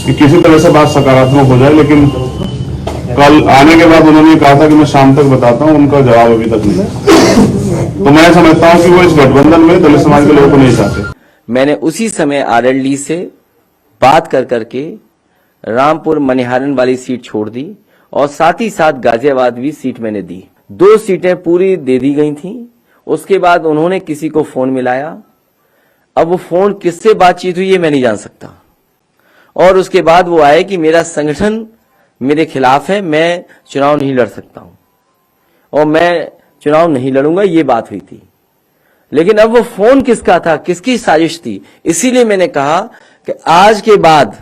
कि किसी तरह से बात सकारात्मक हो जाए, लेकिन कल आने के बाद उन्होंने कहा था कि मैं शाम तक बताता हूं, उनका जवाब अभी तक नहीं। तो मैं समझता हूं कि वो इस गठबंधन में दलित समाज के लोगों को नहीं चाहते। मैंने उसी समय आरएलडी से बात कर करके रामपुर मनिहारन वाली सीट छोड़ दी और साथ ही साथ गाजियाबाद भी सीट मैंने दी। 2 सीटें पूरी दे दी गई थी। उसके बाद उन्होंने किसी को फोन मिलाया। अब वो फोन किससे बातचीत हुई ये मैं नहीं जान सकता। और उसके बाद वो आए कि मेरा संगठन मेरे खिलाफ है, मैं चुनाव नहीं लड़ सकता हूं और मैं चुनाव नहीं लड़ूंगा, ये बात हुई थी। लेकिन अब वो फोन किसका था, किसकी साजिश थी, इसीलिए मैंने कहा कि आज के बाद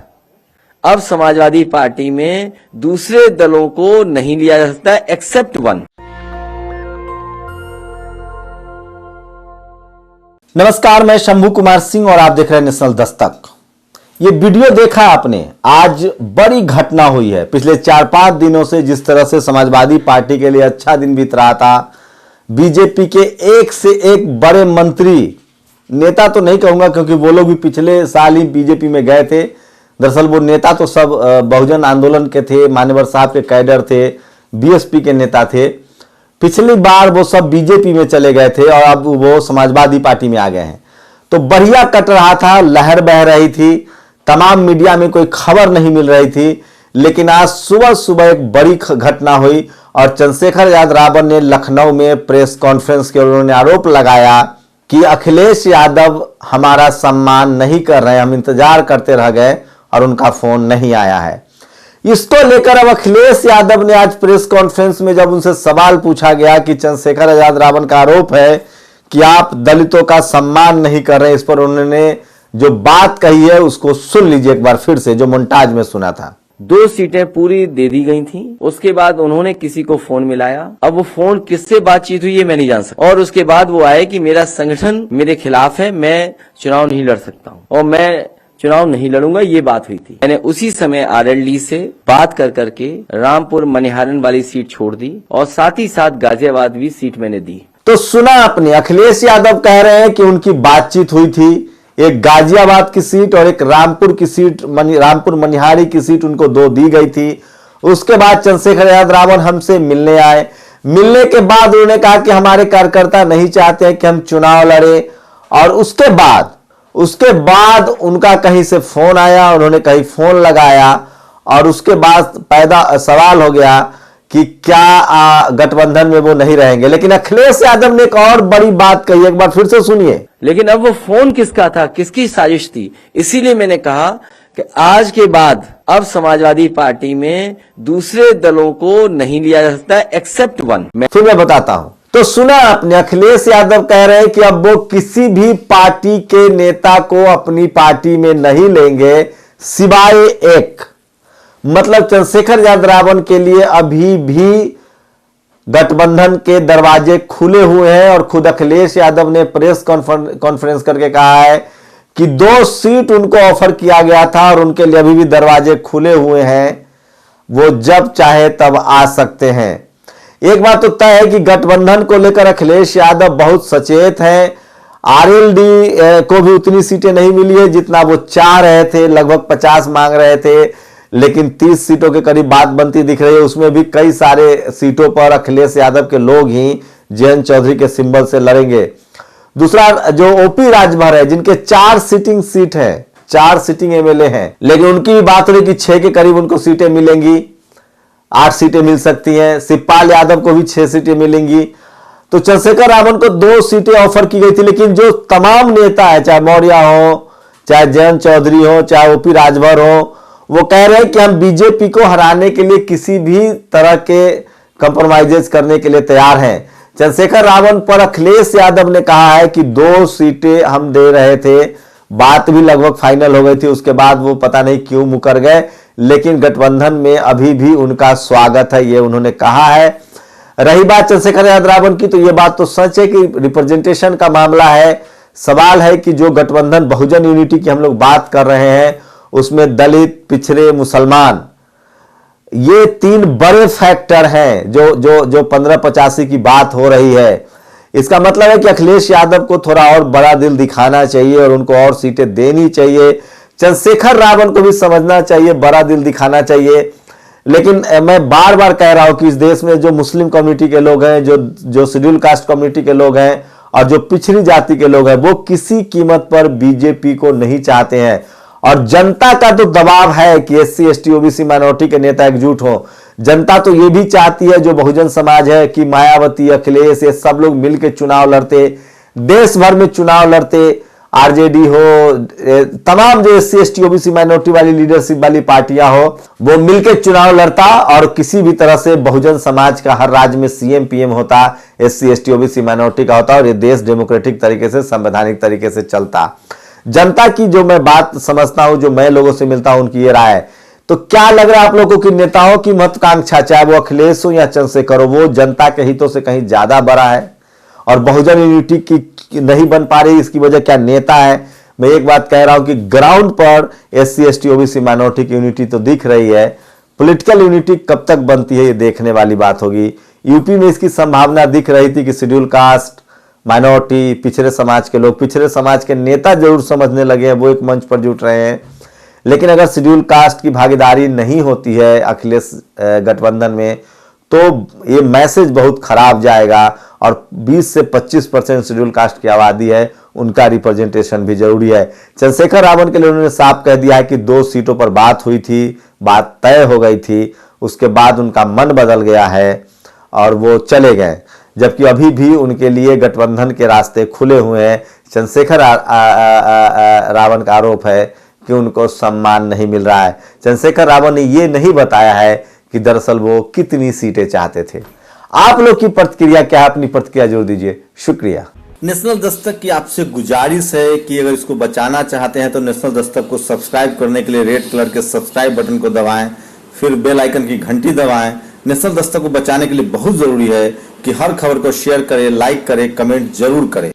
अब समाजवादी पार्टी में दूसरे दलों को नहीं लिया जा सकता एक्सेप्ट वन। नमस्कार, मैं शंभू कुमार सिंह और आप देख रहे हैं नेशनल दस्तक। ये वीडियो देखा आपने, आज बड़ी घटना हुई है। पिछले 4-5 दिनों से जिस तरह से समाजवादी पार्टी के लिए अच्छा दिन बीत रहा था, बीजेपी के एक से एक बड़े मंत्री, नेता तो नहीं कहूंगा क्योंकि वो लोग भी पिछले साल ही बीजेपी में गए थे। दरअसल वो नेता तो सब बहुजन आंदोलन के थे, मान्यवर साहब के कैडर थे, बीएसपी के नेता थे। पिछली बार वो सब बीजेपी में चले गए थे और अब वो समाजवादी पार्टी में आ गए हैं। तो बढ़िया कट रहा था, लहर बह रही थी, तमाम मीडिया में कोई खबर नहीं मिल रही थी। लेकिन आज सुबह सुबह एक बड़ी घटना हुई और चंद्रशेखर आजाद रावण ने लखनऊ में प्रेस कॉन्फ्रेंस के उन्होंने आरोप लगाया कि अखिलेश यादव हमारा सम्मान नहीं कर रहे हैं, हम इंतजार करते रह गए और उनका फोन नहीं आया है। इसको लेकर अब अखिलेश यादव ने आज प्रेस कॉन्फ्रेंस में जब उनसे सवाल पूछा गया कि चंद्रशेखर आजाद रावण का आरोप है कि आप दलितों का सम्मान नहीं कर रहे हैं, इस पर उन्होंने जो बात कही है उसको सुन लीजिए एक बार फिर से, जो मोन्टाज में सुना था। 2 सीटें पूरी दे दी गई थी। उसके बाद उन्होंने किसी को फोन मिलाया। अब वो फोन किससे बातचीत हुई ये मैं नहीं जान सकता। और उसके बाद वो आए कि मेरा संगठन मेरे खिलाफ है, मैं चुनाव नहीं लड़ सकता हूं और मैं चुनाव नहीं लड़ूंगा, ये बात हुई थी। मैंने उसी समय आरएलडी से बात कर करके रामपुर मनिहारन वाली सीट छोड़ दी और साथ ही साथ गाजियाबाद भी सीट मैंने दी। तो सुना आपने, अखिलेश यादव कह रहे हैं कि उनकी बातचीत हुई थी। एक गाजियाबाद की सीट और एक रामपुर की सीट, रामपुर मनिहारी की सीट उनको 2 दी गई थी। उसके बाद चंद्रशेखर आजाद रावण हमसे मिलने आए। मिलने के बाद उन्होंने कहा कि हमारे कार्यकर्ता नहीं चाहते हैं कि हम चुनाव लड़े। और उसके बाद उनका कहीं से फोन आया, उन्होंने कहीं फोन लगाया और उसके बाद पैदा सवाल हो गया कि क्या गठबंधन में वो नहीं रहेंगे। लेकिन अखिलेश यादव ने एक और बड़ी बात कही, एक बार फिर से सुनिए। लेकिन अब वो फोन किसका था, किसकी साजिश थी, इसीलिए मैंने कहा कि आज के बाद अब समाजवादी पार्टी में दूसरे दलों को नहीं लिया जा सकता एक्सेप्ट वन। फिर मैं बताता हूं। तो सुना आपने, अखिलेश यादव कह रहे हैं कि अब वो किसी भी पार्टी के नेता को अपनी पार्टी में नहीं लेंगे सिवाय एक, मतलब चंद्रशेखर आजाद रावण के लिए अभी भी गठबंधन के दरवाजे खुले हुए हैं। और खुद अखिलेश यादव ने प्रेस कॉन्फ्रेंस करके कहा है कि 2 सीट उनको ऑफर किया गया था और उनके लिए अभी भी दरवाजे खुले हुए हैं, वो जब चाहे तब आ सकते हैं। एक बात तो तय है कि गठबंधन को लेकर अखिलेश यादव बहुत सचेत हैं। आरएलडी को भी उतनी सीटें नहीं मिली है जितना वो चाह रहे थे, लगभग 50 मांग रहे थे, लेकिन 30 सीटों के करीब बात बनती दिख रही है। उसमें भी कई सारे सीटों पर अखिलेश यादव के लोग ही जयंत चौधरी के सिंबल से लड़ेंगे। दूसरा जो ओपी राजभर है, जिनके 4 सिटिंग सीट है, 4 सिटिंग एमएलए हैं, लेकिन उनकी भी बात रही कि 6 के करीब उनको सीटें मिलेंगी, 8 सीटें मिल सकती हैं। शिवपाल यादव को भी 6 सीटें मिलेंगी। तो चंद्रशेखर रावण को 2 सीटें ऑफर की गई थी, लेकिन जो तमाम नेता है, चाहे मौर्य हो, चाहे जयंत चौधरी हो, चाहे ओपी राजभर हो, वो कह रहे हैं कि हम बीजेपी को हराने के लिए किसी भी तरह के कंप्रोमाइजेस करने के लिए तैयार हैं। चंद्रशेखर रावण पर अखिलेश यादव ने कहा है कि 2 सीटें हम दे रहे थे, बात भी लगभग फाइनल हो गई थी, उसके बाद वो पता नहीं क्यों मुकर गए, लेकिन गठबंधन में अभी भी उनका स्वागत है, ये उन्होंने कहा है। रही बात चंद्रशेखर आजाद रावण की, तो ये बात तो सच है कि रिप्रेजेंटेशन का मामला है। सवाल है कि जो गठबंधन बहुजन यूनिटी की हम लोग बात कर रहे हैं, उसमें दलित, पिछड़े, मुसलमान, ये 3 बड़े फैक्टर हैं जो 1585 की बात हो रही है। इसका मतलब है कि अखिलेश यादव को थोड़ा और बड़ा दिल दिखाना चाहिए और उनको और सीटें देनी चाहिए। चंद्रशेखर रावण को भी समझना चाहिए, बड़ा दिल दिखाना चाहिए। लेकिन मैं बार बार कह रहा हूं कि इस देश में जो मुस्लिम कम्युनिटी के लोग हैं, जो शेड्यूल कास्ट कम्युनिटी के लोग हैं और जो पिछड़ी जाति के लोग हैं, वो किसी कीमत पर बीजेपी को नहीं चाहते हैं। और जनता का तो दबाव है कि एससी एसटी ओबीसी माइनॉरिटी के नेता एकजुट हो। जनता तो ये भी चाहती है, जो बहुजन समाज है, कि मायावती, अखिलेश, ये सब लोग मिलकर चुनाव लड़ते, देश भर में चुनाव लड़ते, आरजेडी हो, तमाम जो एससी एसटी ओबीसी माइनॉरिटी वाली लीडरशिप वाली पार्टियां हो, वो मिलकर चुनाव लड़ता और किसी भी तरह से बहुजन समाज का हर राज्य में सीएम पीएम होता, एससी एसटी ओबीसी माइनॉरिटी का होता और ये देश डेमोक्रेटिक तरीके से, संवैधानिक तरीके से चलता। जनता की जो मैं बात समझता हूं, जो मैं लोगों से मिलता हूं, उनकी ये राय है। तो क्या लग रहा है आप लोगों की नेताओं की महत्वाकांक्षा, चाहे वो अखिलेश हो या चंद्रशेखर हो, वो जनता के हितों से कहीं ज्यादा बड़ा है और बहुजन यूनिटी की नहीं बन पा रही? इसकी वजह क्या नेता है? मैं एक बात कह रहा हूं कि ग्राउंड पर एससी एसटी ओबीसी माइनॉरिटी की यूनिटी तो दिख रही है, पॉलिटिकल यूनिटी कब तक बनती है ये देखने वाली बात होगी। यूपी में इसकी संभावना दिख रही थी कि शेड्यूल कास्ट, माइनॉरिटी, पिछड़े समाज के लोग, पिछड़े समाज के नेता जरूर समझने लगे हैं, वो एक मंच पर जुट रहे हैं। लेकिन अगर शेड्यूल कास्ट की भागीदारी नहीं होती है अखिलेश गठबंधन में, तो ये मैसेज बहुत खराब जाएगा और 20 से 25% शेड्यूल कास्ट की आबादी है, उनका रिप्रेजेंटेशन भी जरूरी है। चंद्रशेखर रावण के लिए उन्होंने साफ कह दिया है कि 2 सीटों पर बात हुई थी, बात तय हो गई थी, उसके बाद उनका मन बदल गया है और वो चले गए, जबकि अभी भी उनके लिए गठबंधन के रास्ते खुले हुए हैं। चंद्रशेखर रावण का आरोप है कि उनको सम्मान नहीं मिल रहा है। चंद्रशेखर रावण ने यह नहीं बताया है कि दरअसल वो कितनी सीटें चाहते थे। आप लोग की प्रतिक्रिया क्या है? अपनी प्रतिक्रिया जरूर दीजिए। शुक्रिया। नेशनल दस्तक की आपसे गुजारिश है कि अगर इसको बचाना चाहते हैं तो नेशनल दस्तक को सब्सक्राइब करने के लिए रेड कलर के सब्सक्राइब बटन को दबाएं, फिर बेल आइकन की घंटी दबाएं। नेशनल दस्तक को बचाने के लिए बहुत जरूरी है कि हर खबर को शेयर करें, लाइक करें, कमेंट जरूर करें।